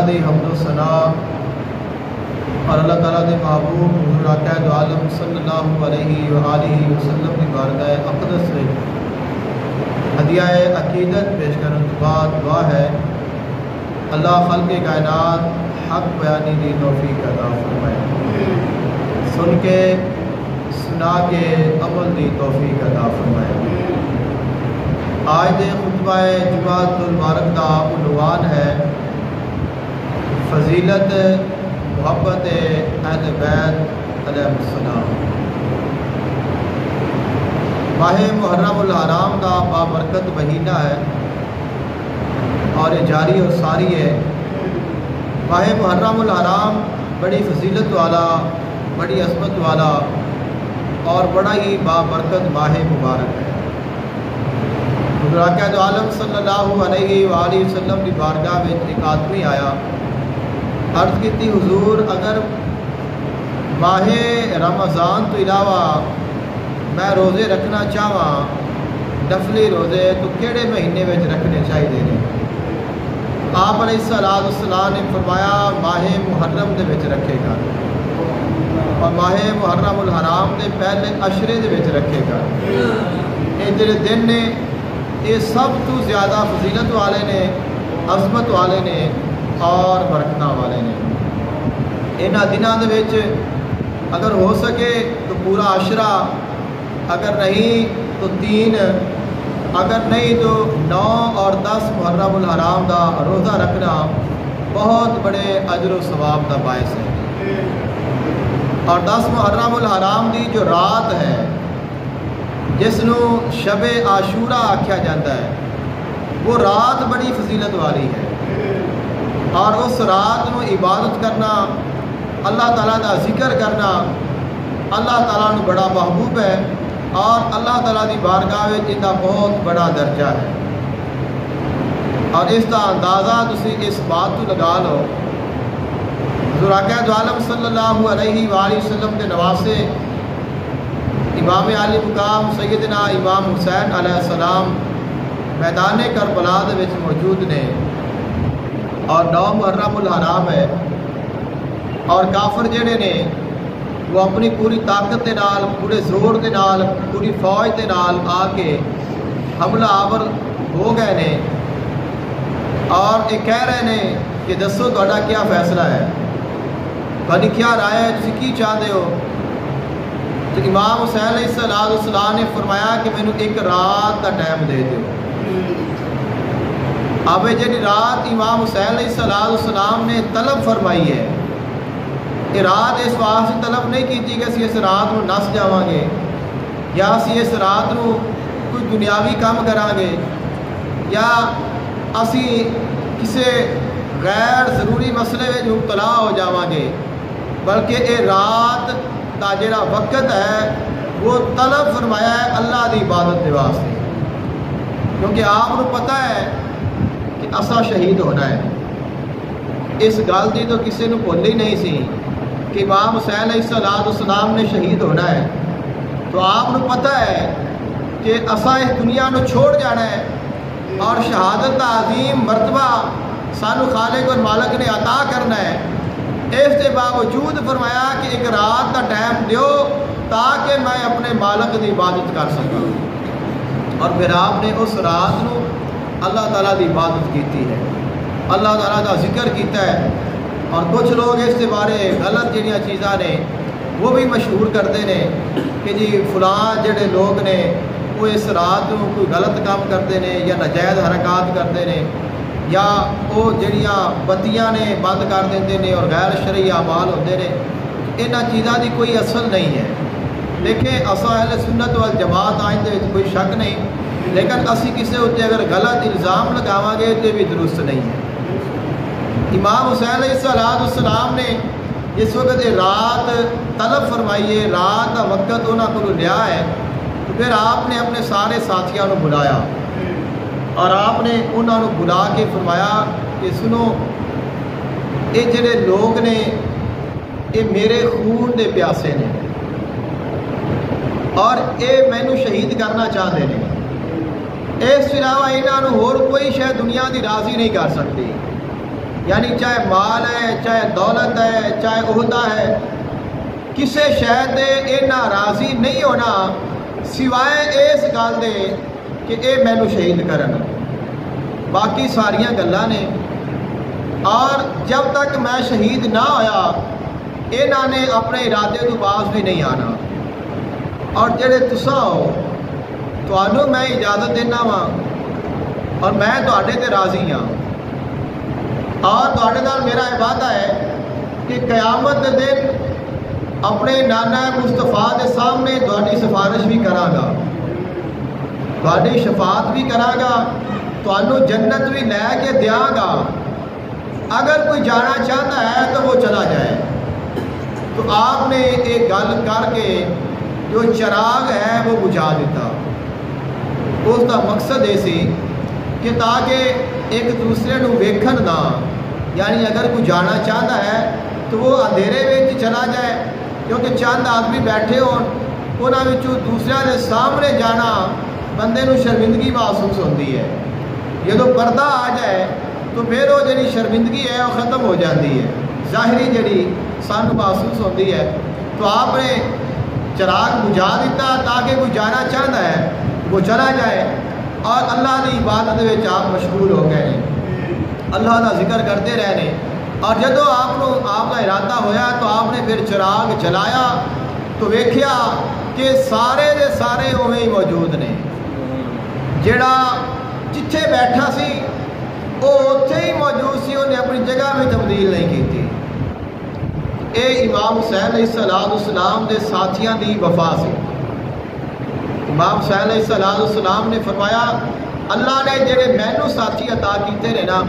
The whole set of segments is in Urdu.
دی حمد و ثنا اور اللہ تعالیٰ دے محبوب حضور آقا دو عالم صلی اللہ علیہ وآلہ وسلم کی بارگاہ اقدس سے ہدیہ عقیدت پیش کرنے کے بعد دعا ہے اللہ خلق کائنات حق بیانی دی توفیق عطا فرمائے، سن کے سنا کے عمل دی توفیق عطا فرمائے۔ آج دے خطبہ جمعۃ المبارک کا عنوان ہے فضیلت محبت اہل بیت علیہ السلام۔ ماہ محرم الحرام کا بابرکت مہینہ ہے اور یہ جاری اور ساری ہے۔ ماہ محرم الحرام بڑی فضیلت والا، بڑی عظمت والا اور بڑا ہی بابرکت ماہ مبارک ہے۔ حضور آقا دو عالم صلی اللہ علیہ وآلہ وسلم کی بارگاہ میں ایک آدمی آیا، عرض کی تھی حضور اگر ماہ رمضان تو علاوہ میں روزے رکھنا چاہواں نفلی روزے تو کیڑے مہینے میں رکھنے چاہیے نے؟ آپ علیہ السلام نے فرمایا ماہ محرم دے وچ رکھے گا اور ماہ محرم الحرام دے پہلے عشرے دے وچ رکھے گا۔ یہ جڑے دن نے یہ سب تو زیادہ فضیلت والے نے، عظمت والے نے اور برکتاں والے نے۔ انہاں دناں دے وچ اگر ہو سکے تو پورا عشرہ، اگر نہیں تو 3، اگر نہیں تو 9 اور 10 محرم الحرام دا روزہ رکھنا بہت بڑے اجر و ثواب دا باعث ہے۔ اور 10 محرم الحرام دی جو رات ہے جس نو شب عاشورہ آکھیا جاتا ہے، وہ رات بڑی فضیلت والی ہے اور اس رات نو عبادت کرنا، اللہ تعالیٰ دا ذکر کرنا اللہ تعالیٰ نو بڑا محبوب ہے اور اللہ تعالیٰ دی بارگاہ میں ان کا بہت بڑا درجہ ہے۔ اور اس کا اندازہ تسی اس بات تو لگا لو، حضور آقا دو عالم صلی اللہ علیہ وآلہ وسلم کے نواسے امام علی مقام سیدنا امام حسین علیہ السلام میدان کربلا دے وچ موجود نے اور 9 محرم الحرام ہے، اور کافر جڑے نے وہ اپنی پوری طاقت دے نال، پورے زور دے نال، پوری فوج دے نال آ کے حملہ آور ہو گئے نے اور یہ کہہ رہے نے کہ دسو تہاڈا کیا فیصلہ ہے، تہاڈی کیا رائے ہے، تسی کی چاہتے ہو؟ تو امام حسین علیہ السلام نے فرمایا کہ مینوں ایک رات کا ٹائم دے دیو۔ اب جی رات امام حسین علیہ السلام نے طلب فرمائی ہے، یہ رات اس واسطے طلب نہیں کی کہ اسی اس رات کو نس جاواں گے یا اسی اس رات کو کوئی دنیاوی کام کریں گے یا اسی کسی غیر ضروری مسئلے میں مبتلا ہو جاواں گے، بلکہ یہ رات کا جڑا وقت ہے وہ طلب فرمایا ہے اللہ دی عبادت کے واسطے، کیونکہ آپ کو پتہ ہے کہ اسا شہید ہونا ہے۔ اس گل کی تو کسی نے بھول ہی نہیں سی کہ امام حسین علیہ السلام نے شہید ہونا ہے، تو آپ کو پتہ ہے کہ اسا اس دنیا کو چھوڑ جانا ہے اور شہادت کا عظیم مرتبہ سانو خالق اور مالک نے عطا کرنا ہے۔ اس کے باوجود فرمایا کہ ایک رات کا ٹائم دیو تاکہ میں اپنے مالک کی عبادت کر سکوں، اور پھر آپ نے اس رات کو اللہ تعالیٰ کی عبادت کی ہے، اللہ تعالیٰ کا ذکر کیتا ہے۔ اور کچھ لوگ اس کے بارے غلط جڑیاں چیزاں نے وہ بھی مشہور کرتے ہیں کہ جی فلاں جڑے لوگ نے وہ اس رات کو کوئی غلط کام کرتے ہیں یا ناجائز حرکات کرتے ہیں یا وہ جڑیاں بتیاں نے بند کر دیندے نے اور غیر شرعی اعمال ہوتے ہیں، انہاں چیزاں دی کوئی اصل نہیں ہے۔ دیکھیں اساں اہل سنت والجماعت آئیں دے کوئی شک نہیں، لیکن اسی کسی اتنے اگر غلط الزام لگاواں گے تو بھی درست نہیں ہے۔ امام حسین علیہ السلام نے جس وقت رات طلب فرمائیے، رات کا وقت انہوں کو لیا ہے، تو پھر آپ نے اپنے سارے ساتھیوں کو بلایا اور آپ نے انہوں کو بلا کے فرمایا کہ سنو، یہ جڑے لوگ نے یہ میرے خون دے پیاسے نے اور یہ مینو شہید کرنا چاہتے ہیں، اس علاوہ یہاں ہور کوئی شاید دنیا کی راضی نہیں کر سکتی۔ یعنی چاہے مال ہے، چاہے دولت ہے، چاہے عہدہ ہے، کسے شے تے اینا راضی نہیں ہونا سوائے اس گل دے کہ اے مینوں شہید کرن، باقی ساریاں گلاں نے۔ اور جب تک میں شہید نہ ہویا انہاں نے اپنے ارادے تو باز بھی نہیں آنا۔ اور جڑے تساں ہو تانوں میں اجازت دینا وا اور میں تواڈے تے راضی ہاں، اور تواڈے نال میرا وعدہ ہے کہ قیامت دے دن اپنے نانا مصطفیٰ دے سامنے تواڈی سفارش بھی کراں گا، تواڈی شفاعت بھی کراں گا، تانوں جنت بھی لے کے دیاں گا۔ اگر کوئی جانا چاہتا ہے تو وہ چلا جائے۔ تو آپ نے ایک گل کر کے جو چراغ ہے وہ بجھا دیتا۔ اس کا مقصد یہ سی کہ تاکہ ایک دوسرے نو ویکھن نہ، یعنی اگر کوئی جانا چاہتا ہے تو وہ اندھیرے میں چلا جائے، کیونکہ چند آدمی بیٹھے ہون انہاں وچوں دوسرے دے سامنے جانا بندے نو شرمندگی محسوس ہوتی ہے۔ جدوں پردہ آ جائے تو پھر وہ جڑی شرمندگی ہے وہ ختم ہو جاتی ہے، ظاہری جڑی سانو محسوس ہوتی ہے۔ تو آپ نے چراغ بجھا دیتا تاکہ کوئی جانا چاہتا ہے وہ چلا جائے، اور اللہ کی عبادت میں آپ مشغول ہو گئے ہیں، اللہ کا ذکر کرتے رہے۔ اور جدو آپ کا ارادہ ہویا تو آپ نے پھر چراغ جلایا تو ویکھیا کہ سارے دے سارے اویں ہی موجود نے، جڑا جتھے بیٹھا سی وہ اتنے ہی موجود سی، انہیں اپنی جگہ میں تبدیل نہیں کی تھی۔ اے امام حسین علیہ السلام دے ساتھیاں دی وفا سی۔ امام حسین علیہ السلام نے فرمایا اللہ نے جڑے مینوں ساتھی عطا کیتے نے نا،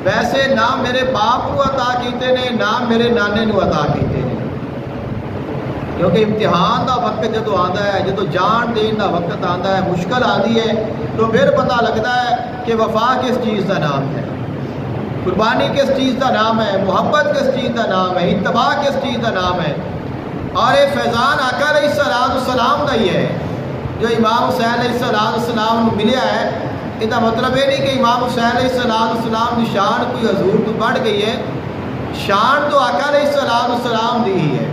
ویسے نہ میرے باپ کو عطا کیتے نے نہ میرے نانے نو عطا کیتے نے، کیونکہ امتحان دا وقت جدو آتا ہے، جدو جان دین دا وقت آتا ہے، مشکل آتی ہے، تو پھر پتہ لگتا ہے کہ وفا کس چیز کا نام ہے، قربانی کس چیز کا نام ہے، محبت کس چیز کا نام ہے، اتباع کس چیز کا نام ہے۔ اور یہ فیضان آقا علیہ السلام کا ہی ہے جو امام حسین علیہ السلام کو ملیا ہے۔ اس کا مطلب یہ نہیں کہ امام حسین علیہ السلام کی شان کوئی حضور تو بڑھ گئی ہے، شان تو آقا علیہ السلام دی ہی ہے۔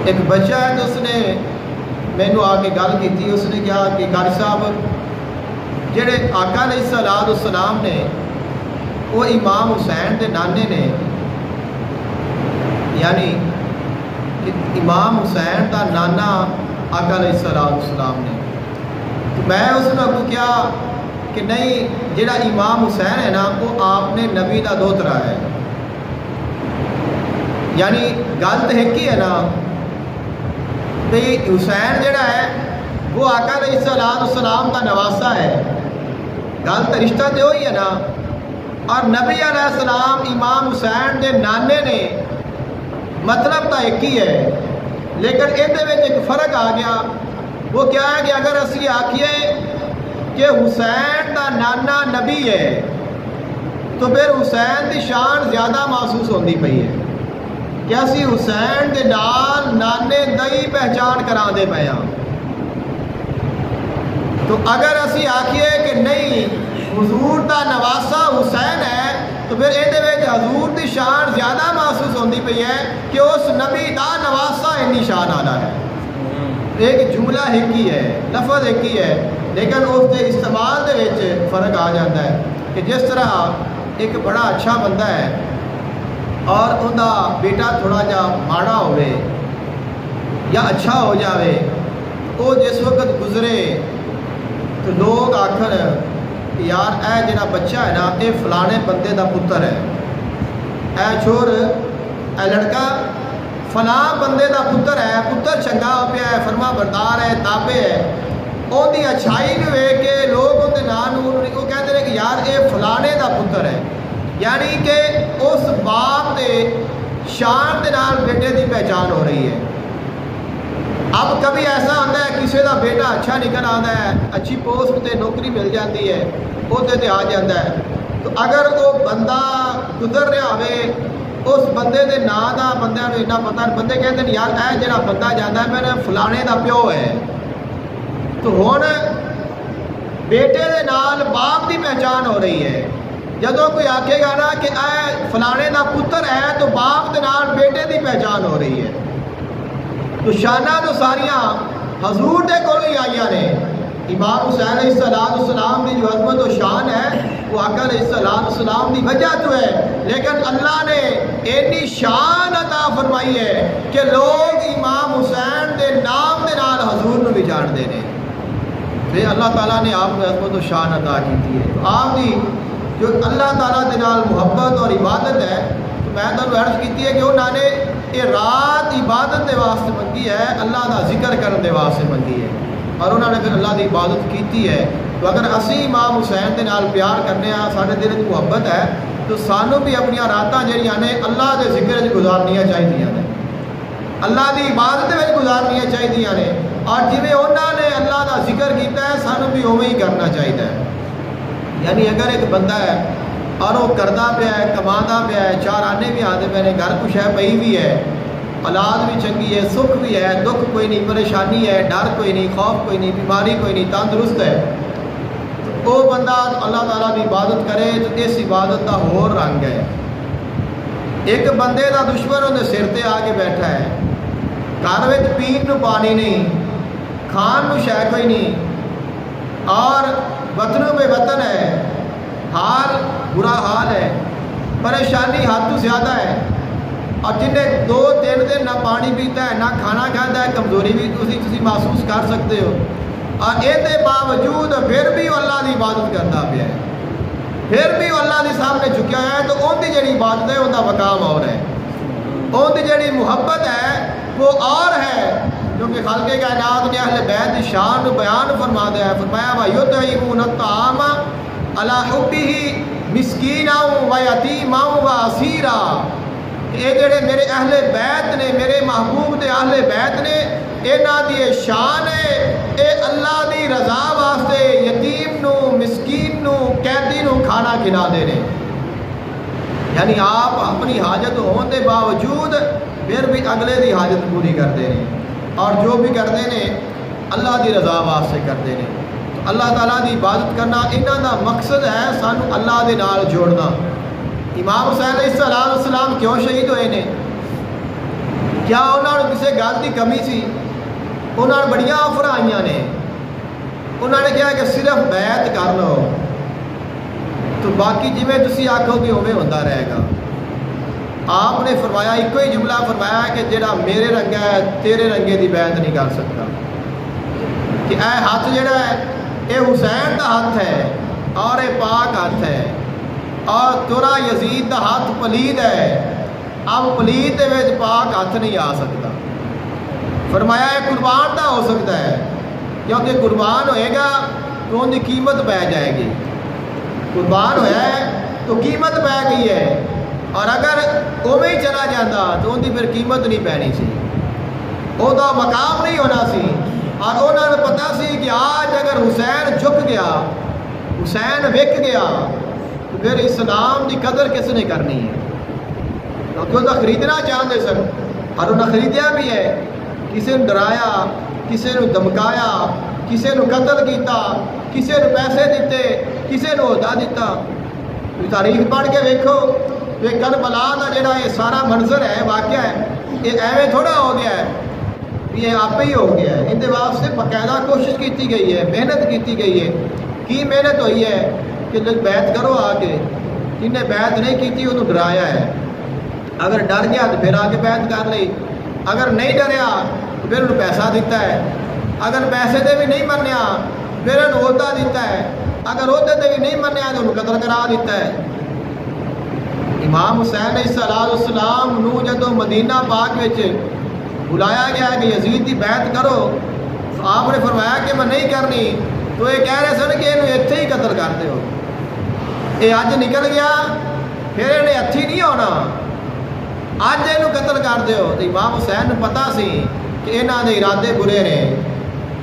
ایک بچہ ہے تو اس نے مینو آ کے گل کی، اس نے کہا کہ قاری صاحب جڑے آقا علیہ السلام نے وہ امام حسین دے نانے نے، یعنی امام حسین دا نانا آقا علیہ السلام نے۔ تو میں اس نے کو کیا کہ نہیں، جڑا امام حسین ہے نا وہ آپ نے نبی دا دوترا ہے، یعنی گل تو ایک ہی ہے نا، بھئی حسین جڑا ہے وہ آقا علیہ السلام کا نواسا ہے، گل تو رشتہ تو وہی ہے نا۔ اور نبی علیہ السلام امام حسین دے نانے نے، مطلب تو ایک ہی ہے، لیکن یہ ایک فرق آ گیا۔ وہ کیا ہے کہ اگر اسی آکھیے کہ حسین دا نانا نبی ہے تو پھر حسین دی شان زیادہ محسوس ہوتی پئی ہے کہ اسی حسین دے نال نانے دی پہچان کرا دے پے ہاں۔ تو اگر اسی آکھیے کہ نہیں حضور دا نواسا حسین ہے تو پھر یہ حضور دی شان زیادہ محسوس ہوتی پئی ہے کہ اس نبی دا نواسا انی شان آنا ہے۔ ایک جملہ ایک ہی ہے، لفظ ایک ہی ہے، لیکن اس کے استعمال دے وچ فرق آ جاتا ہے کہ جس طرح ایک بڑا اچھا بندہ ہے اور ان کا بیٹا تھوڑا جا ماڑا ہوئے یا اچھا ہو جاوے، وہ جس وقت گزرے تو لوگ آخر یار اے جڑا بچہ ہے نا یہ فلانے بندے دا پتر ہے، اے چھوڑ اے لڑکا فلاں بندے دا پتر ہے، پتر چنگا ہو پیا ہے، فرما بردار ہے، تابع ہے، ان کی اچھائی بھی ویکھ کے لوگ اندر نام وہ کہتے ہیں کہ یار یہ فلانے دا پتر ہے، یعنی کہ اس باپ دے شان دے نال بیٹے دی پہچان ہو رہی ہے۔ اب کبھی ایسا ہوتا ہے کسی کا بیٹا اچھا نکل آتا ہے، اچھی پوسٹ تے نوکری مل جاتی ہے، عہدے تے آ جاتا ہے، تو اگر وہ بندہ گزر رہا ہوئے اس بندے دے نا دا بندے کو اتنا پتا، بندے کہتے ہیں یار اے جڑا بندہ جانا ہے میرے فلانے دا پیو ہے، تو ہن بیٹے دے نال باپ دی پہچان ہو رہی ہے، جدوں کوئی آکھے گا نا کہ اے فلانے دا پتر ہے تو باپ دے نال بیٹے دی پہچان ہو رہی ہے. تو شانہ تو ساریاں حضور دے کولوں ہی آئیاں نے. امام حسین علیہ السلام کی جو عظمت و شان ہے وہ آقا علیہ السلام کی وجہ تو ہے، لیکن اللہ نے ایسی شان عطا فرمائی ہے کہ لوگ امام حسین دے نام دے نال حضور نو بھی جانتے ہیں. پھر اللہ تعالیٰ نے آپ کو عظمت و شان عطا کی ہے. تو آپ کی جو اللہ تعالیٰ دے نال محبت اور عبادت ہے، تو میں تمہیں عرض کی ہے کہ انہوں نے یہ رات عبادت دے واسطے منگی ہے، اللہ دا ذکر کرنے دے واسطے منگی ہے، اور انہوں نے پھر اللہ دی عبادت کیتی ہے. تو اگر اسی امام حسین دے نال پیار کرنے ہیں، سارے دل کی محبت ہے، تو سانوں بھی اپنی راتاں جہاں نے اللہ دے ذکر گزارنیاں چاہیے نے، اللہ دی عبادت میں گزارنیاں چاہیے نے. اور جویں انہوں نے اللہ دا ذکر کیتا ہے سانوں بھی اویں ہی کرنا چاہیے. یعنی اگر ایک بندہ ہے اور وہ کردا پیا ہے، کمانا پیا ہے، چار آنے بھی آتے پے نے، گھر کچھ ہے پئی بھی ہے، اولاد بھی چنگی ہے، سکھ بھی ہے، دکھ کوئی نہیں، پریشانی ہے، ڈر کوئی نہیں، خوف کوئی نہیں، بیماری کوئی نہیں، تندرست ہے، تو وہ بندہ اللہ تعالیٰ کی عبادت کرے تو اس عبادت کا ہور رنگ ہے. ایک بندے کا دشمن انہیں سر تے آ کے بیٹھا ہے، گھر میں پین نو پانی نہیں، کھان نو شے کوئی نہیں، اور وطنوں میں وطن ہے، حال برا حال ہے، پریشانی حد تو زیادہ ہے، اور جنہیں 2-3 دن نہ پانی پیتا ہے، نہ کھانا کھاتا ہے، کمزوری بھی تسی محسوس کر سکتے ہو، اور اس کے باوجود پھر بھی وہ اللہ کی عبادت کرتا پیا ہے، پھر بھی وہ اللہ کے سامنے جھکیا ہے. تو ان کی جڑی عبادت ہے ان کا مقام اور ہے، ان کی جڑی محبت ہے وہ اور ہے، کیونکہ خالق کائنات نے اہل بیت کی شان بیان فرما دیا ہے. فرمایا وَيُطْعِمُونَ الطَّعَامَ عَلَىٰ حُبِّهِ مِسْكِينًا وَيَتِيمًا وَأَسِيرًا. یہ جڑے میرے اہل بیت نے، میرے محبوب دے اہل بیت نے، یہاں دی شان ہے، یہ اللہ دی رضا واسطے یتیم نو، مسکین نو، قیدی نو کھانا کھلا دے رہے. یعنی آپ اپنی حاجت ہونے کے باوجود پھر بھی اگلے دی حاجت پوری کرتے ہیں، اور جو بھی کرتے ہیں اللہ دی رضا واسطے کرتے ہیں. تو اللہ تعالیٰ دی عبادت کرنا انہاں دا مقصد ہے سانو اللہ دے نال جوڑنا. امام حسین علیہ السلام کیوں شہید ہوئے نے؟ کیا انہوں نے کسی گل کی کمی سی؟ انہوں نے بڑیاں آفر آئیاں نے، انہوں نے کہا کہ صرف بیعت کر لو تو باقی جویں تسی آکھو گے اویں ہوتا رہے گا. آپ نے فرمایا، ایک ہی جملہ فرمایا کہ جڑا میرے رنگا ہے تیرے رنگے دی بیعت نہیں کر سکتا. کہ اے ہاتھ جڑا ہے یہ حسین دا ہاتھ ہے اور یہ پاک ہاتھ ہے، اور تورا یزید دا ہاتھ پلید ہے، اب پلید دے وچ پاک ہاتھ نہیں آ سکتا. فرمایا یہ قربان دا ہو سکتا ہے، کیونکہ قربان ہوئے گا تو ان کی قیمت پہ جائے گی. قربان ہوا ہے تو قیمت پہ گئی ہے، اور اگر اوے ہی چلا جاتا تو ان کی پھر قیمت نہیں پینی سی، وہ تو مقام نہیں ہونا سی. اور انہوں نے پتا سی کہ آج اگر حسین جھک گیا، حسین وک گیا، تو پھر اسلام کی قدر کس نے کرنی ہے؟ کیونکہ وہ تو خریدنا چاہتے سن، اور انہیں خریدیا بھی ہے. کسی نے ڈرایا، کسی نے دمکایا، کسی نے قتل کیتا، کسی نے پیسے دیتے، کسی نے عہدہ دیتا. تاریخ پڑھ کے ویکھو کہ کربلا کا جڑا یہ سارا منظر ہے، واقعہ ہے، یہ ایویں تھوڑا ہو گیا ہے، یہ آپ ہی ہو گیا ہے. ان کے واسطے باقاعدہ کوشش کی گئی ہے، محنت کی گئی ہے. کی محنت ہوئی ہے کہ بیعت کرو آ کے. جنہیں بیعت نہیں کی انہوں ڈرایا ہے، اگر ڈر گیا تو پھر آ کے بیعت کر لی، اگر نہیں ڈریا تو پھر انہوں پیسہ دیتا ہے، اگر پیسے دے بھی نہیں منیا پھر انہوں عہدہ دیتا ہے، اگر عہدے دے بھی نہیں منیا تو انہوں قتل کرا دیتا ہے. امام حسین علیہ السلام نو جدو مدینہ پاک وچ بلایا گیا کہ یزید کی بیعت کرو، تو آپ نے فرمایا کہ میں نہیں کرنی. تو یہ کہہ رہے سن کہ یہ اتنے ہی قتل کرتے ہو، یہ اج نکل گیا پھر انہیں ہتھی نہیں ہونا، اج یہ قتل کر دیو. تو امام حسین نے پتا سی کہ یہاں کے ارادے برے نے،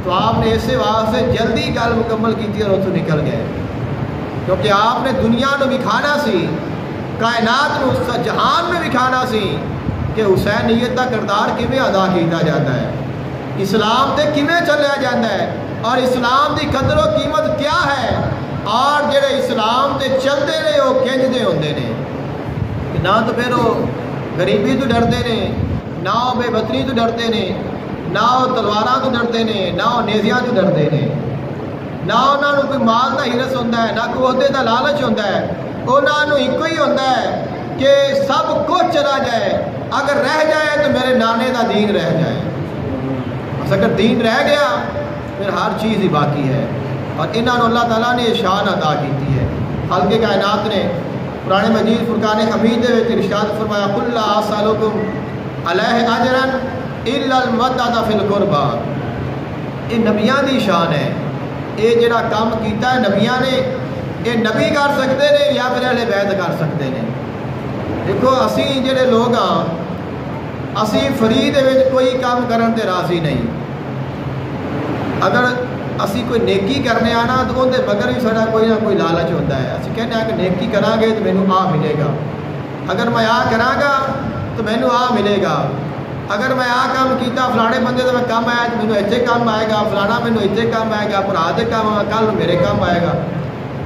تو آپ نے اسی واسطے جلدی گل مکمل کی اور اتوں نکل گئے. کیونکہ آپ نے دنیا کو وکھانا سی، کائنات کو جہان میں وکھانا سی کہ حسینیت کا کردار کیویں ادا کیا جاتا ہے، اسلام تے کیویں چلیا جاتا ہے، اور اسلام کی قدر و قیمت کیا ہے. اور جڑے اسلام تے چلتے نے وہ کنجدے ہوندے نے نہ تو پھر وہ غریبی تو ڈرتے نے نہ وہ بے وطنی تو ڈرتے نے نہ وہ تلواراں تو ڈرتے نے نہ وہ نیزیاں تو ڈرتے نے نہ انہوں نے کوئی مال کا ہرس ہوتا ہے نہ کوئی عہدے کا لالچ ہوتا ہے انہوں نے ایک ہی ہوتا ہے کہ سب کچھ چلا جائے اگر رہ جائے تو میرے نانے کا دین رہ جائے بس اگر دین رہ گیا پھر ہر چیز ہی باقی ہے اور انہوں نے اللہ تعالیٰ نے یہ شان ادا کی ہے خالق کائنات نے قرآن مجید فرقان حمید کے ارشاد فرمایا قل لا اسألکم علیہ اجرا الا المودۃ فی القربی یہ نبیاں دی شان ہے یہ جڑا کام کیتا ہے نبیاں نے یہ نبی کر سکتے ہیں یا پھر اہل بیت کر سکتے ہیں دیکھو اسی جڑے لوگ ہاں اسی فری دے وچ کوئی کام کرن تے راضی نہیں اگر اسی کوئی نیکی کرنے آنا تو اندر مگر بھی سارا کوئی نہ کوئی لالچ ہوتا ہے اسی کہنے ہیں کہ نیکی کرا گے تو مینوں آ ملے گا اگر میں آ کراں گا تو مینوں آ ملے گا اگر میں آ کام کیتا فلانے بندے تو میں کام آیا تو مینوں اتنے کام آئے گا فلانا مینوں اتنے کام آئے گا بھرا دے کام آئے گا کل میرے کام آئے گا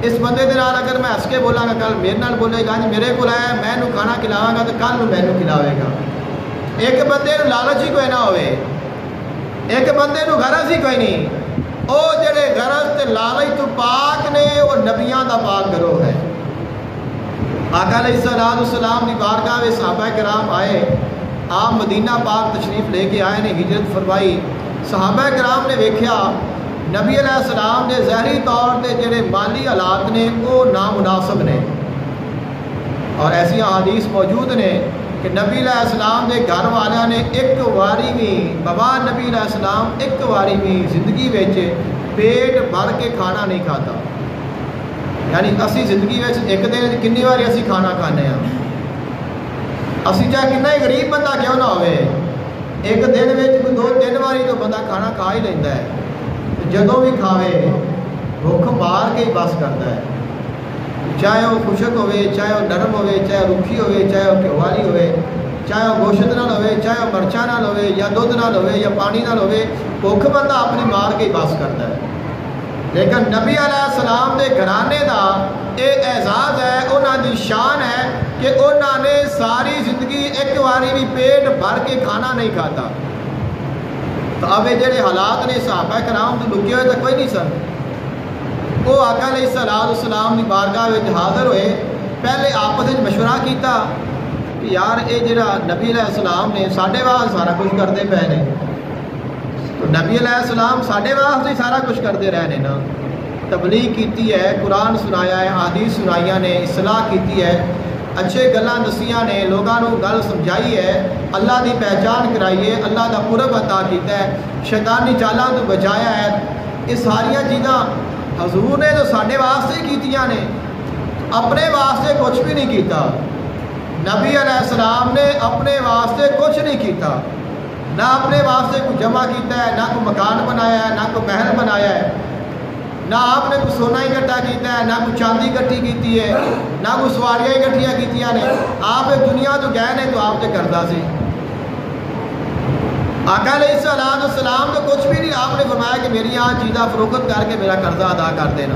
اس بندے دے نال اگر میں ہس کے بولاں گا کل میرے نال بولے گا جی میرے کو آیا میں نوں کھانا کھلاواں گا تو کل مینوں کھلاوے گا ایک بندے نوں لالچ ہی کوئی نہ ہوئے ایک بندے نوں غرض ہی کوئی نہیں او جڑے غرض تے لالچ تو پاک نے وہ نبیاں دا پاک گروہ ہے آقا علیہ الصلوۃ والسلام دی بارگاہ میں صحابہ کرام آئے آپ مدینہ پاک تشریف لے کے آئے نے ہجرت فرمائی صحابہ کرام نے ویکھیا نبی علیہ السلام نے ظاہری طور پہ جڑے مالی حالات نے وہ نامناسب نے اور ایسی احادیث موجود نے کہ نبی علیہ السلام کے گھر والوں نے ایک واری بھی بابا نبی علیہ السلام ایک واری بھی زندگی وچ پیٹ بھر کے کھانا نہیں کھاتا یعنی اسی زندگی وچ ایک دن کنی باری اسی کھانا کھانے ہیں اسی چاہے کتنا ہی غریب بندہ کیوں نہ ہوئے ایک دن میں 2-3 باری تو بندہ کھانا کھا ہی لیتا ہے جدوں بھی کھاوے بھوک مار کے ہی بس کرتا ہے چاہے وہ خشک ہوئے چاہے وہ نرم ہوئے چاہے وہ رکھی ہوئے چاہے وہ گھیو والی ہوئے چاہے وہ گوشت نال ہوئے چاہے وہ مرچاں نال ہوئے یا دودھ نال ہوئے یا پانی نال ہوئے بھوک بندہ اپنی مار کے ہی بس کرتا ہے لیکن نبی علیہ السلام دے گھرانے دا یہ اعزاز ہے انہاں دی شان ہے کہ انہاں نے ساری زندگی ایک واری بھی پیٹ بھر کے کھانا نہیں کھاتا تو اب یہ جڑے حالات نے صحابہ کرام تو لکے ہوئے تو کوئی نہیں سن وہ آقا علیہ الصلوۃ والسلام دی بارگاہ وچ حاضر ہوئے پہلے آپس وچ مشورہ کیتا کہ یار یہ جڑا نبی علیہ السلام نے ساڈے واسطے سارا کچھ کرتے پے نے تو نبی علیہ السلام ساڈے واسطے سارا کچھ کرتے رہے نے نا تبلیغ کیتی ہے قرآن سنایا ہے حدیث سنائیاں نے اصلاح کیتی ہے اچھے گلاں دسیاں نے لوگوں کو گل سمجھائی ہے اللہ دی پہچان کرائی ہے اللہ دا قرب عطا کیتا ہے شیطانی چالاں تو بچایا ہے یہ ساریاں چیزاں حضور نے تو ساڈے واسطے ہی کیتیاں نے اپنے واسطے کچھ بھی نہیں کیتا نبی علیہ السلام نے اپنے واسطے کچھ نہیں کیتا نہ اپنے واسطے کوئی جمع کیتا ہے نہ کوئی مکان بنایا ہے نہ کوئی محل بنایا ہے نہ آپ نے کوئی سونا اکٹھا کیتا ہے نہ کوئی چاندی اکٹھی کیتی ہے نہ کوئی سواریاں اکٹھیاں کیتیاں نے آپ دنیا تو گئے نے تو آپ تے کردا سی آقا علیہ الصلوۃ والسلام تو کچھ بھی نہیں آپ نے فرمایا کہ میری یہاں چیزاں فروخت کر کے میرا قرضہ ادا کر دینا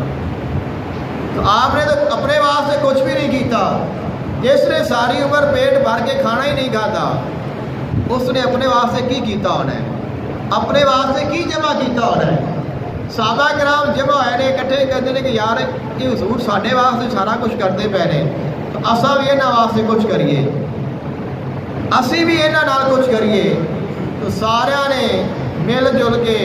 تو آپ نے تو اپنے واسطے کچھ بھی نہیں کیتا جس نے ساری عمر پیٹ بھر کے کھانا ہی نہیں کھاتا اس نے اپنے واسطے کی کیتا ہونا ہے اپنے واسطے کی جمع کیتا ہونا ہے صحابہ کرام جمع ہوئے نے اکٹھے کہتے ہیں کہ یار یہ حضور ساڈے واسطے سارا کچھ کرتے پے نے تو اساں بھی انہاں واسطے کچھ کریے اسی بھی انہاں نال کچھ کریے تو سارا نے مل جل کے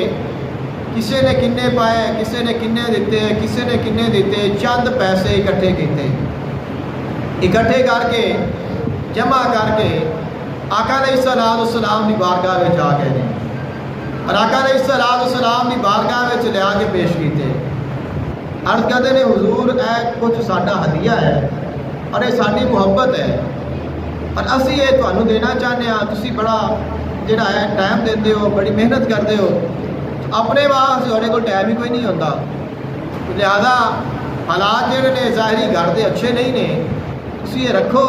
کسی نے کنے پائے کسی نے کنے دیتے کسی نے کنے دیتے چند پیسے اکٹھے کیتے اکٹھے کر کے جمع کر کے آقا علیہ الصلوۃ والسلام دی بارگاہ میں جا گئے نے اور آقا علیہ الصلوۃ والسلام دی بارگاہ میں لیا کے پیش کیتے عرض کرتے ہیں حضور اے کچھ ساڈا ہدیہ ہے اور یہ ساری محبت ہے اور اسی یہ تمہیں دینا چاہتے ہیں تسی بڑا جڑا ہے ٹائم دیتے ہو بڑی محنت کرتے ہو اپنے واسطے تھوڑے کو ٹائم ہی کوئی نہیں ہوتا لہذا حالات جڑے نے ظاہری گھر دے اچھے نہیں نے تسی یہ رکھو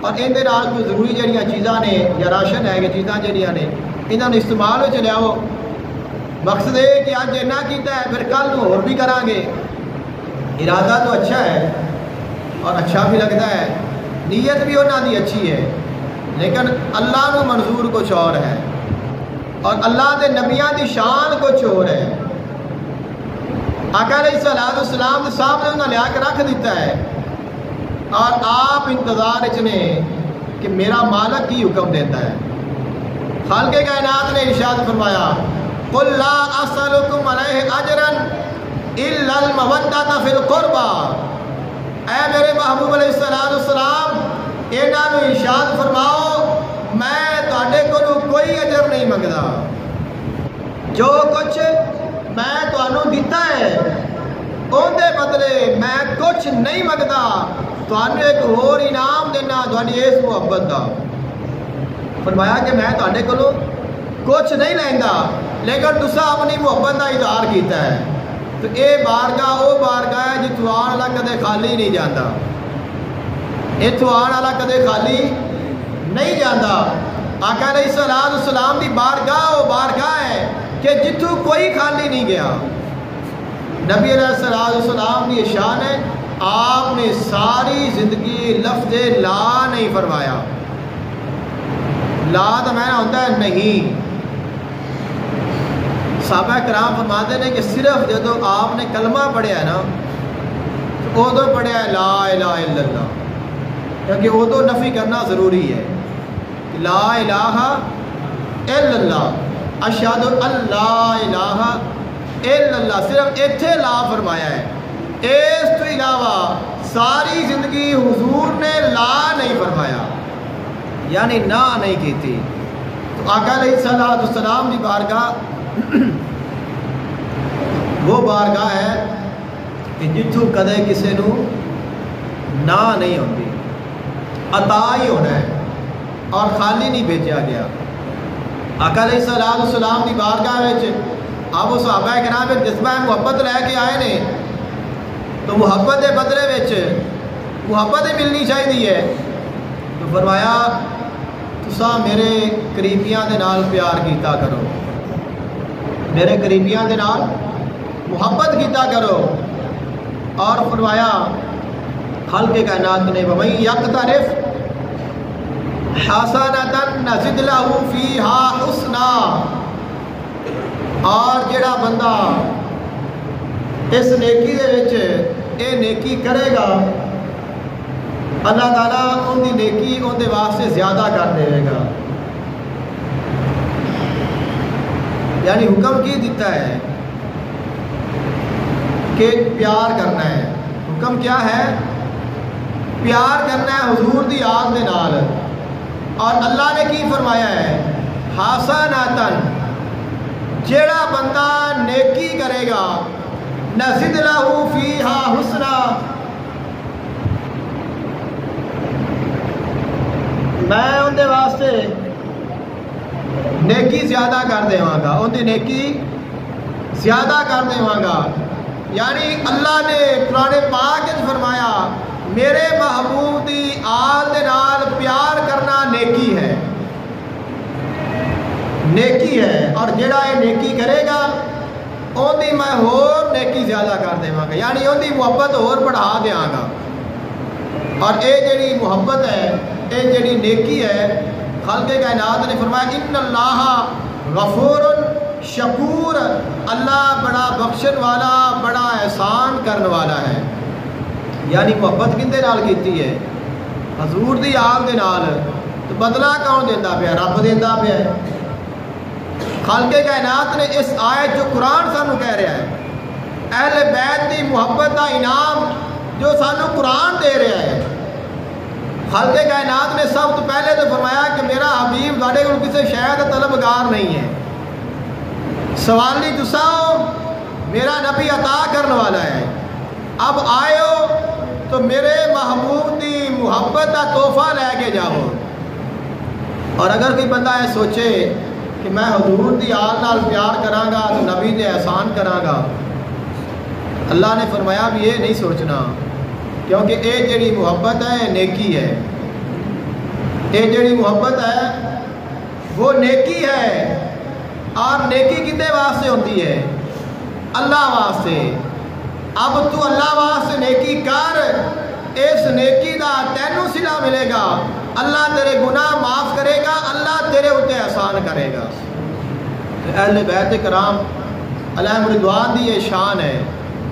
اور اندر کوئی ضروری جڑیاں چیزاں نے یا راشن ہے کہ چیزاں جڑیاں نے انہوں نے استعمال ہو لیاؤ مقصد یہ کہ اج اینا کیتا ہے پھر کل ہور بھی کران گے ارادہ تو اچھا ہے اور اچھا بھی لگتا ہے، نیت بھی انہوں کی اچھی ہے، لیکن اللہ کو منظور کچھ اور ہے اور اللہ کے نبیوں کی شان کچھ اور ہے۔ آقا علیہ السلام کے سامنے انہوں نے لیا کے رکھ دیتا ہے اور آپ انتظار نے کہ میرا مالک کی حکم دیتا ہے۔ خالق کائنات نے ارشاد فرمایا قل لا اسألکم علیہ اجرا الا المودۃ فی القربى، اے میرے محبوب علیہ السلام انہاں نوں ارشاد فرماؤ میں تہاڈے کولوں کوئی اجر نہیں منگدا، جو کچھ میں تانوں دیتا ہے اون دے بدلے میں کچھ نہیں منگدا، تانوں ایک اور انعام دینا تہاڈی اس محبت دا۔ فرمایا کہ میں تہاڈے کولوں کچھ نہیں لیندا، لیکن تساں اپنی محبت کا اظہار کیتا ہے، تو اے بارگاہ او بارگاہ ہے جتوں آن والا کدے خالی نہیں جاندا، اتوں آن والا کدے خالی نہیں جاندا۔ آقا علیہ السلام کی بارگاہ وہ بارگاہ ہے کہ جتوں کوئی خالی نہیں گیا۔ نبی علیہ السلام کی شان ہے، آپ نے ساری زندگی لفظ لا نہیں فرمایا۔ لا تو میں ہوتا ہے نہیں، صحابہ کرام فرماتے ہیں کہ صرف جدو آپ نے کلمہ پڑھیا ہے نا تو ادو پڑھیا ہے لا الہ الا اللہ، کیونکہ ادو نفی کرنا ضروری ہے۔ لا الہ الا اللہ، اشہد ان لا الہ الا اللہ، صرف ایتھے لا فرمایا ہے، اس تو علاوہ ساری زندگی حضور نے لا نہیں فرمایا، یعنی نہ نہیں کی تھی۔ تو آقا علیہ السلام کی بارگاہ وہ بارگاہ ہے کہ جتوں کدے کسی نو نہ نہیں ہوتی، عطا ہی ہونا ہے اور خالی نہیں بھیجا گیا۔ آقا علیہ السلام کی بارگاہ اب وہ صحابہ کرام جذبہ محبت لے کے آئے نے، تو محبت کے بدلے محبت ہی ملنی چاہیے ہے، تو فرمایا تساں میرے قریبیاں دے نال پیار کیتا کرو، میرے قریبیاں دے نال محبت کیتا کرو، اور فرمایا خالق کائنات نے وَمَن يَقْتَرِفْ حَسَنَةً نَزِدْ لَهُ فِيهَا حُسْنًا، اور جڑا بندہ اس نیکی دے وچ اے نیکی کرے گا اللہ تعالیٰ ان دی نیکی ان دے واسطے زیادہ کر دے گا۔ یعنی حکم کی دیتا ہے کہ پیار کرنا ہے، حکم کیا ہے؟ پیار کرنا ہے حضور دی آل دے نال، اور اللہ نے کی فرمایا ہے حسناتن، جیڑا بندہ نیکی کرے گا نزد لہو فیہا حسنا، میں ان دے واسطے نیکی زیادہ کر دیواں گا، ان دی نیکی زیادہ کر دیواں گا۔ یعنی اللہ نے قرآن پاک وچ فرمایا میرے محبوب دی آل دے نال پیار کرنا نیکی ہے، نیکی ہے، اور جڑا یہ نیکی کرے گا ان دی میں ہور نیکی زیادہ کر دیواں گا، یعنی ان دی محبت ہور بڑھا دیاں گا۔ اور اے جڑی محبت ہے، اے جڑی نیکی ہے، خالق کائنات نے فرمایا ان اللہ غفور شکور، اللہ بڑا بخشن والا بڑا احسان کرنے والا ہے۔ یعنی محبت کندے نال کیتی ہے؟ حضور دی آل دے نال، تو بدلہ کون دیتا پیا؟ رب دیتا پیا ہے۔ خالق کائنات نے اس آیت جو قرآن سانو کہہ رہا ہے، اہل بیت دی محبت کا انعام جو سانو قرآن دے رہا ہے، خالق کائنات نے سب تو پہلے تو فرمایا کہ میرا حبیب تھوڑے کو کسی شے دا طلبگار نہیں ہے، سوالی تساں ہو، میرا نبی عطا کرنے والا ہے، اب آئے ہو تو میرے محبوب دی محبت کا تحفہ لے کے جاؤ۔ اور اگر کوئی بندہ یہ سوچے کہ میں حضور دی آل نال پیار کراں گا تو نبی دے احسان کراں گا، اللہ نے فرمایا بھی یہ نہیں سوچنا، کیونکہ اے جڑی محبت ہے نیکی ہے، اے جڑی محبت ہے وہ نیکی ہے، اور نیکی کدے واسطے ہوتی ہے؟ اللہ واسطے۔ اب تو اللہ واسطے نیکی کر، اس نیکی دا تینوں صلہ ملے گا، اللہ تیرے گناہ معاف کرے گا، اللہ تیرے اتنے احسان کرے گا۔ اہل بیت کرام علیہم رضوان دی یہ شان ہے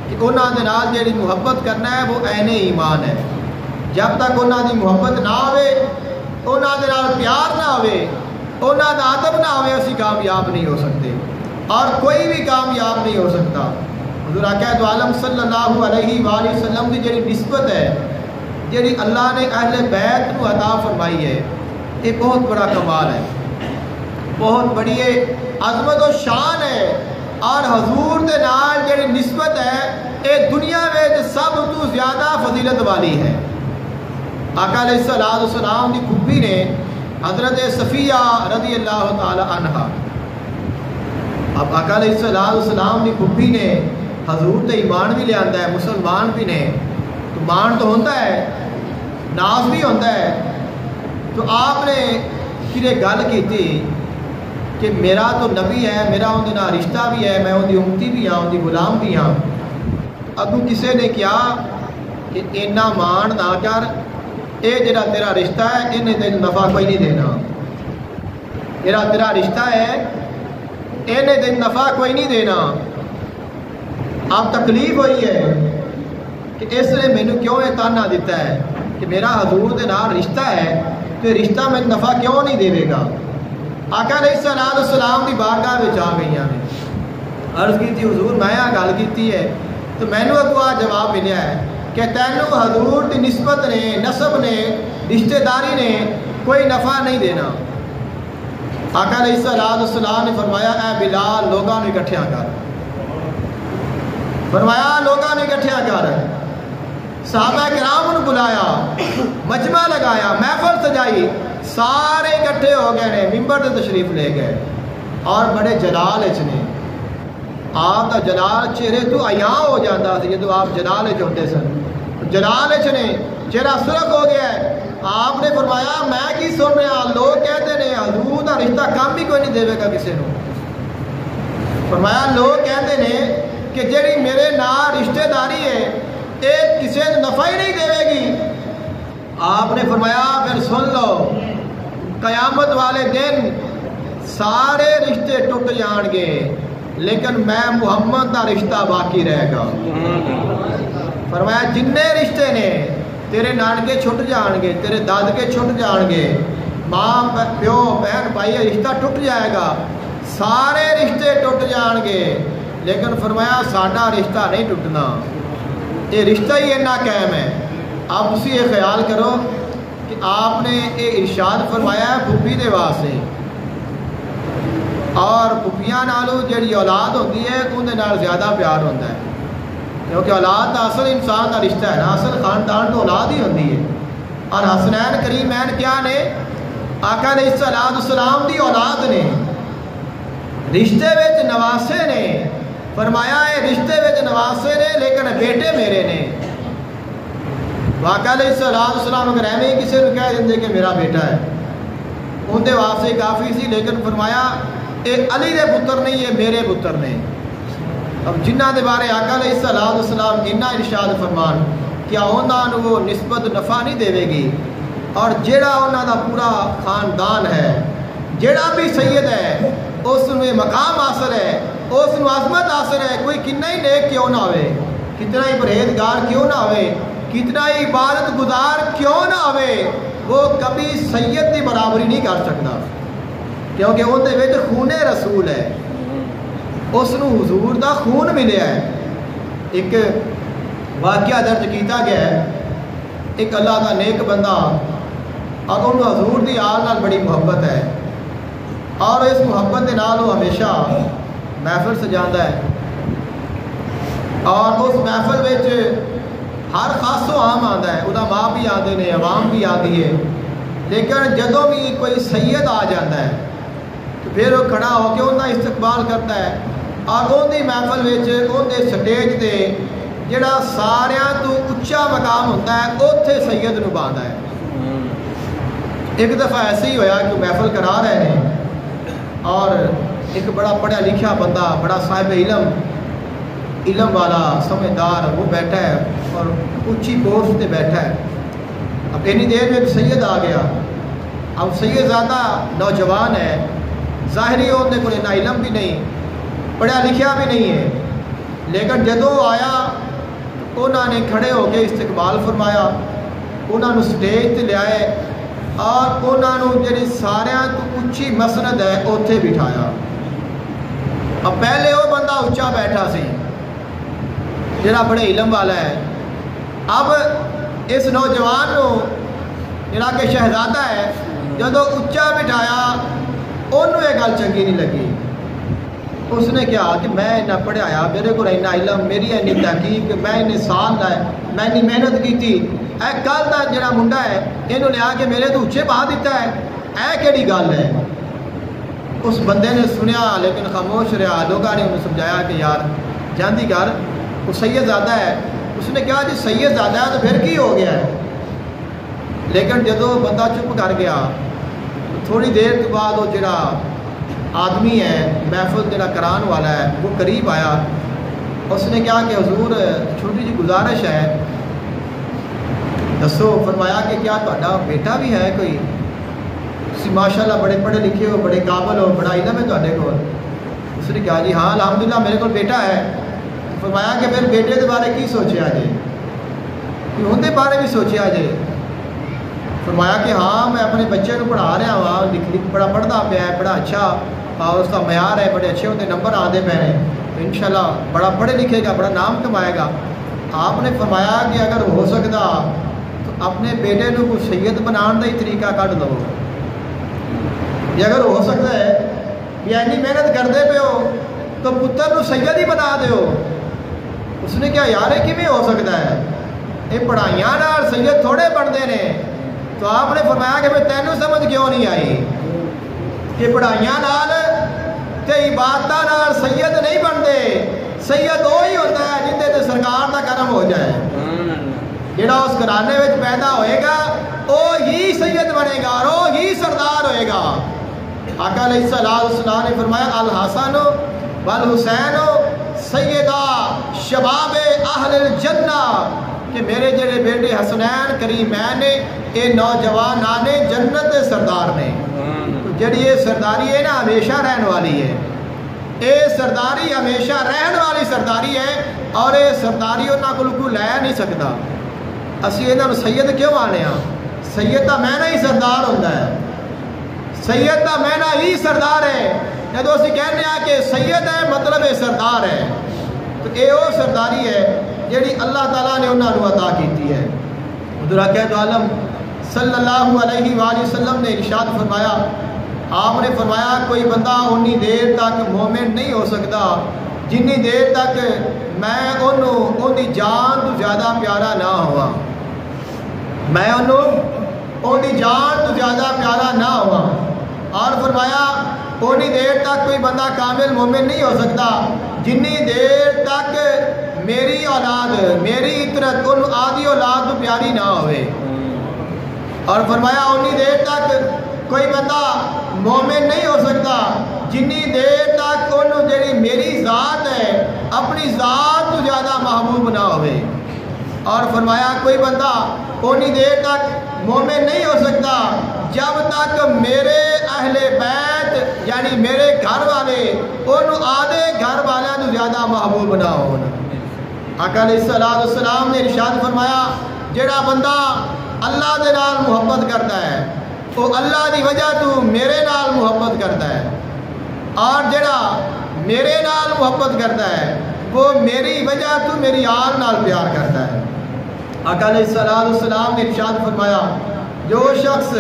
کہ انہاں دے نال جیڑی محبت کرنا ہے وہ عین ایمان ہے۔ جب تک انہاں دی محبت نہ ہوئے، انہاں دے نال پیار نہ ہوئے، انہاں دا ادب نہ ہوئے، اسی کامیاب نہیں ہو سکتے، اور کوئی بھی کامیاب نہیں ہو سکتا۔ حضور آقا دو عالم صلی اللہ علیہ وآلہ وسلم کی جیڑی نسبت ہے، جیڑی اللہ نے اہل بیت کو عطا فرمائی ہے، یہ بہت بڑا کمال ہے، بہت بڑی عظمت و شان ہے۔ اور حضور دے نال جیڑی نسبت ہے یہ دنیا میں سب تو زیادہ فضیلت والی ہے۔ آقا علیہ السلام دی پھوپھی نے حضرت صفیہ رضی اللہ تعالی عنہا، اب آقا علیہ السلام دی پھوپھی نے حضور تے ایمان بھی لے آندا ہے، مسلمان بھی نے، تو مان تو ہوتا ہے، ناز بھی ہوتا ہے۔ تو آپ نے کھے گل کی تھی کہ میرا تو نبی ہے، میرا اندر نال رشتہ بھی ہے، میں اندی امتی بھی ہاں، اندی غلام بھی ہاں۔ اگوں کسے نے کیا کہ اینا مان نہ کر، اے جڑا تیرا رشتہ ہے انہیں تین نفع کوئی نہیں دینا، جڑا تیرا رشتہ ہے انہیں تین نفع کوئی نہیں دینا۔ اب تکلیف ہوئی ہے کہ اس نے مینوں کیوں یہ تانا دیتا ہے کہ میرا حضور دے نال رشتہ ہے تو رشتہ میں نفع کیوں نہیں دے گا۔ آقا علیہ السلام دی بارگاہ وچ آ گئیاں نے، عرض کی تھی حضور میں گل کیتی ہے تو مینوں اگوں جواب ملیا ہے کہ تینوں حضور دی نسبت نے، نسب نے، رشتہ داری نے کوئی نفع نہیں دینا۔ آقا علیہ السلام نے فرمایا اے بلال لوگاں نوں اکٹھیاں کر، فرمایا لوگاں نوں اکٹھیاں کر۔ صحابہ کرام نے بلایا، مجمع لگایا، محفل سجائی، سارے اکٹھے ہو گئے نے، ممبر تے تشریف لے گئے اور بڑے جلال اچ نے۔ آپ کا جلال چہرے تو عیاں ہو جاتا سی جدو آپ جلال اچ ہوتے سن، جلال اچ نے چہرہ سرخ ہو گیا ہے۔ آپ نے فرمایا میں کی سن رہا، لوگ کہتے ہیں حضور دا رشتہ کم بھی کوئی نہیں دے گا کسی نو۔ فرمایا لوگ کہتے ہیں کہ جیڑی میرے نال رشتہ داری ہے ایک کسی نے نفع ہی نہیں دے گی۔ آپ نے فرمایا پھر سن لو، قیامت والے دن سارے رشتے ٹوٹ جان گے لیکن میں محمد کا رشتہ باقی رہے گا۔ فرمایا جننے رشتے نے تیرے نانکے چھٹ جان گے، تیرے دادکے چھٹ جان گے، ماں پیو بہن بھائی رشتہ ٹوٹ جائے گا، سارے رشتے ٹوٹ جان گے لیکن فرمایا ساڈا رشتہ نہیں ٹوٹنا، یہ رشتہ ہی اتنا قائم ہے۔ آپ اسی یہ خیال کرو کہ آپ نے یہ ارشاد فرمایا ہے پھوپھی دے واسطے، اور پھوپھیاں نالوں جیڑی اولاد ہوتی ہے اندر نال زیادہ پیار ہوتا ہے، کیونکہ اولاد کا اصل انسان کا رشتہ ہے نا، اصل خاندان تو اولاد ہی ہوتی ہے۔ اور حسنین کریمین کیا نے؟ آقا علیہ السلام دی اولاد نے، رشتے وچ نواسے نے، فرمایا ہے رشتے وچ نواسے نے لیکن بیٹے میرے نے۔ آقا علیہ السلام اگر ایویں کسی نے کہہ دیں کہ میرا بیٹا ہے اندر واسطے کافی سی، لیکن فرمایا یہ علی دے پتر نہیں، یہ میرے پتر نے۔ اب جنہ دے بارے آقا علیہ السلام اتنا ارشاد فرمان کیا انہوں وہ نسبت نفع نہیں دے گی، اور جیڑا انہوں دا پورا خاندان ہے، جیڑا بھی سید ہے اس میں مقام حاصل ہے، اس میں عظمت حاصل ہے، کوئی کتنا ہی نیک کیوں نہ ہوئے، کتنا ہی پرہیزگار کیوں نہ ہوئے، کتنا ہی عبادت گزار کیوں نہ ہوئے، وہ کبھی سید کی برابری نہیں کر سکتا، کیونکہ اندر خون رسول ہے، اس نو حضور دا خون ملیا ہے۔ ایک واقعہ درج کیتا گیا ہے، ایک اللہ دا نیک بندہ اور انہوں حضور دی آل نال بڑی محبت ہے، اور اس محبت کے نال وہ ہمیشہ محفل سجاتا ہے، اور اس محفل وچ ہر خاص و عام آتا ہے، علماء بھی آتے ہیں، عوام بھی آتی ہے، لیکن جدوں بھی کوئی سید آ جاتا ہے تو پھر وہ کھڑا ہو کے انہوں استقبال کرتا ہے، اور ان دی محفل وچ ان دے سٹیج تے جڑا ساریاں تو اچا مقام ہوتا ہے اوتھے سید نو پاندا ہے۔ ایک دفعہ ایسے ہی ہویا کہ محفل کرا رہے ہیں اور ایک بڑا پڑھا لکھا بندہ، بڑا صاحب علم، علم والا سمجھدار وہ بیٹھا ہے اور اونچی پوسٹ پہ بیٹھا ہے. اب اتنی دیر میں ایک سید آ گیا. اب سید زیادہ نوجوان ہے, ظاہری انہیں کوئی نہ علم بھی نہیں, پڑھا لکھا بھی نہیں ہے, لیکن جدوں آیا انہوں نے کھڑے ہو کے استقبال فرمایا, انہوں نے سٹیج تے لے آئے اور انہوں نے جی سارا تو اچھی مسند ہے اوتھے بٹھایا. اب پہلے وہ بندہ اچا بیٹھا سی جڑا بڑے علم والا ہے. اب اس نوجوان کو جڑا کہ شہزادہ ہے جدو اچا بٹھایا انہوں یہ گل چنگی نہیں لگی. اس نے کہا کہ میں اتنا پڑھایا, میرے کو اتنا علم, میری اینی تحقیق, میں اتنے سال کا ہے, میں اتنی محنت کی, اے کل کا جڑا منڈا ہے یہ لیا کے میرے تو اچھے پا دیتا ہے, اے کیڑی گل ہے. اس بندے نے سنیا لیکن خاموش رہا. لوگوں نے انہیں سمجھایا کہ یار جاندی کر, وہ سید زادہ ہے. اس نے کہا جی سید زادہ ہے تو پھر کی ہو گیا ہے. لیکن جدو بندہ چپ کر گیا تھوڑی دیر تو بعد وہ جڑا آدمی ہے محفل جڑا کران والا ہے وہ قریب آیا. اس نے کہا کہ حضور چھوٹی جی گزارش ہے, دسو. فرمایا کہ کیا تہاڈا بیٹا بھی ہے کوئی؟ تسی ماشاءاللہ بڑے پڑھے لکھے ہو, بڑے قابل ہو, بڑا علم ہے تہاڈے کول. اس نے کہا جی ہاں الحمدللہ میرے کو بیٹا ہے. فرمایا کہ پھر بیٹے کے بارے کی سوچیا جے, کہ اندر بارے بھی سوچیا جے؟ فرمایا کہ ہاں میں اپنے بچے کو پڑھا رہا ہوں, بڑا پڑھتا پیا ہے, بڑا اچھا اور اس کا معیار ہے, بڑے اچھے ہوتے نمبر آتے پے ہیں, تو انشاءاللہ بڑا پڑھے لکھے گا, بڑا نام کمائے گا. آپ نے فرمایا کہ اگر ہو سکتا تو اپنے بیٹے کو کوئی سید بنان کا ہی طریقہ کڈ دو. یہ اگر ہو سکتا ہے کہ اینی محنت کرتے پے ہو تو پتر کو سید ہی بنا دیو. اس نے کہا یار یہ کیویں ہو سکتا ہے, یہ پڑھائیاں نال سید تھوڑے بنتے ہیں. تو آپ نے فرمایا کہ میں تینوں سمجھ کیوں نہیں آئی کہ پڑھائیاں نال تے عبادتاں نال سید نہیں بنتے. سید وہی ہوتا ہے جندے تے سرکار دا کرم ہو جائے. جڑا اس گھرانے میں پیدا ہوئے گا وہ ہی سید بنے گا اور وہ ہی سردار ہوئے گا. آقا علیہ السلام نے فرمایا الحسن والحسین سیدہ شباب اہل الجنہ, کہ میرے جڑے بیٹے حسنین کریمین نے یہ نوجوان آنے جنت دے سردار نے. جڑی یہ سرداری ہے نا ہمیشہ رہن والی ہے, یہ سرداری ہمیشہ رہن والی سرداری ہے, اور یہ سرداری انہوں کو لے نہیں سکتا. اسی انہوں سید کیوں آنے ہاں؟ سید کا معنی ہی سردار ہوتا ہے, سید کا معنی ہی سردار ہے. جب اسی کہنے ہیں کہ سید ہے مطلب یہ سردار ہے, تو یہ وہ سرداری ہے جیڑی اللہ تعالیٰ نے انہوں نے عطا کیتی ہے. حضور اقدس عالم صلی اللہ علیہ وآلہ وسلم نے ارشاد فرمایا, آپ نے فرمایا کوئی بندہ انی دیر تک مومن نہیں ہو سکتا جنی دیر تک میں انہوں ان دی جان تو زیادہ پیارا نہ ہوا. میں انہوں ان دی جان تو زیادہ پیارا نہ ہوا. اور فرمایا انی دیر تک کوئی بندہ کامل مومن نہیں ہو سکتا جنی دیر تک میری اولاد, میری اطرت ان آدھی اولاد تو پیاری نہ ہوئے. اور فرمایا انی دیر تک کوئی بندہ مومن نہیں ہو سکتا جنی دیر تک انہوں جڑی میری ذات ہے اپنی ذات تو زیادہ محبوب نہ ہوئے. اور فرمایا کوئی بندہ انی دیر تک مومن نہیں ہو سکتا جب تک میرے اہل بیت یعنی میرے گھر والے انہوں آدھے گھر والوں تو زیادہ محبوب نہ ہو. آقا علیہ السلام نے ارشاد فرمایا جڑا بندہ اللہ دے نال محبت کرتا ہے وہ اللہ دی وجہ تو میرے نال محبت کرتا ہے, اور جڑا میرے نال محبت کرتا ہے وہ میری وجہ تو میری آل نال پیار کرتا ہے. آقا علیہ السلام نے ارشاد فرمایا جو شخص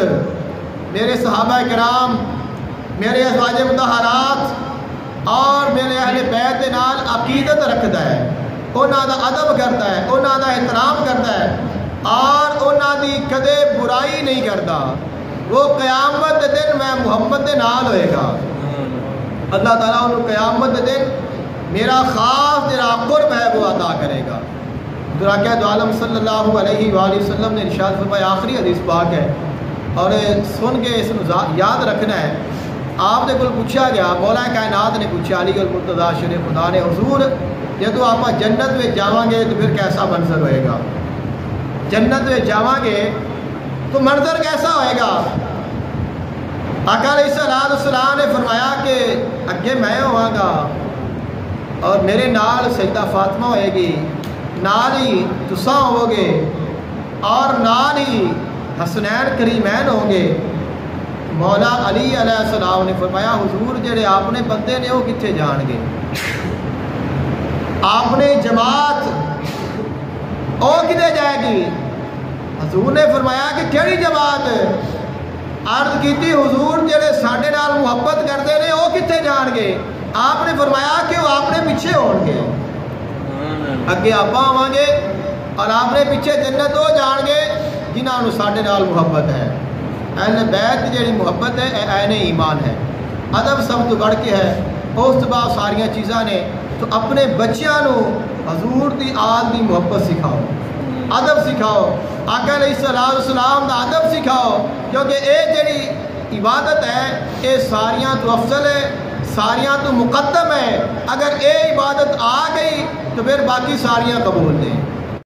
میرے صحابہ کرام, میرے ازواج مطہرات اور میرے اہل بیت دے نال عقیدت رکھتا ہے, انہاں دا ادب کرتا ہے, انہاں دا احترام کرتا ہے اور انہاں دی کدے برائی نہیں کرتا, وہ قیامت دن میں محمد دے نال ہوئے گا. اللہ تعالیٰ انہوں قیامت دن میرا خاص جڑا قرب ہے وہ عطا کرے گا. حضور عالم صلی اللہ علیہ وآلہ وسلم نے ارشاد فرمایا, آخری حدیث پاک ہے اور سن کے اس کو یاد رکھنا ہے. آپ نے کوئی پوچھا گیا, مولا کائنات نے پوچھا علی المرتضیٰ شریف خدا نے, حضور جدو آپ جنت میں جاواں گے تو پھر کیسا منظر ہوئے گا؟ جنت میں جاواں گے تو منظر کیسا ہوئے گا؟ آقا علیہ السلام نے فرمایا کہ اگے میں ہوا گا اور میرے نال سیدہ فاطمہ ہوئے گی، نال ہی تساں ہو گے اور نال ہی حسنین کریمین ہوں گے۔ مولا علی علیہ السلام نے فرمایا حضور جڑے آپ نے بندے نے وہ کتنے جان گے؟ آپ نے جماعت وہ کدے جائے گی؟ حضور نے فرمایا کہ کیڑی جماعت؟ عرض کیتی حضور جڑے ساڈے نال محبت کرتے ہیں وہ کتنے جان گے؟ آپ نے فرمایا کہ وہ آپ نے پیچھے ہون گے، اگے آپ آواں گے اور آپ نے پیچھے جنت وہ جان گے جنہاں نوں ساڈے نال محبت ہے۔ اہل بیت جڑی محبت ہے عین ایمان ہے۔ ادب سب تو بڑھ کے ہے، اس تو بعد ساریاں چیزاں نے۔ تو اپنے بچیاں نوں حضور دی آل دی محبت سکھاؤ، ادب سکھاؤ، آقا علیہ السلام دا ادب سکھاؤ، کیونکہ اے جڑی عبادت ہے اے ساریاں تو افضل ہے، ساریاں تو مقدم ہے۔ اگر اے عبادت آ گئی تو پھر باقی ساریاں قبول نے۔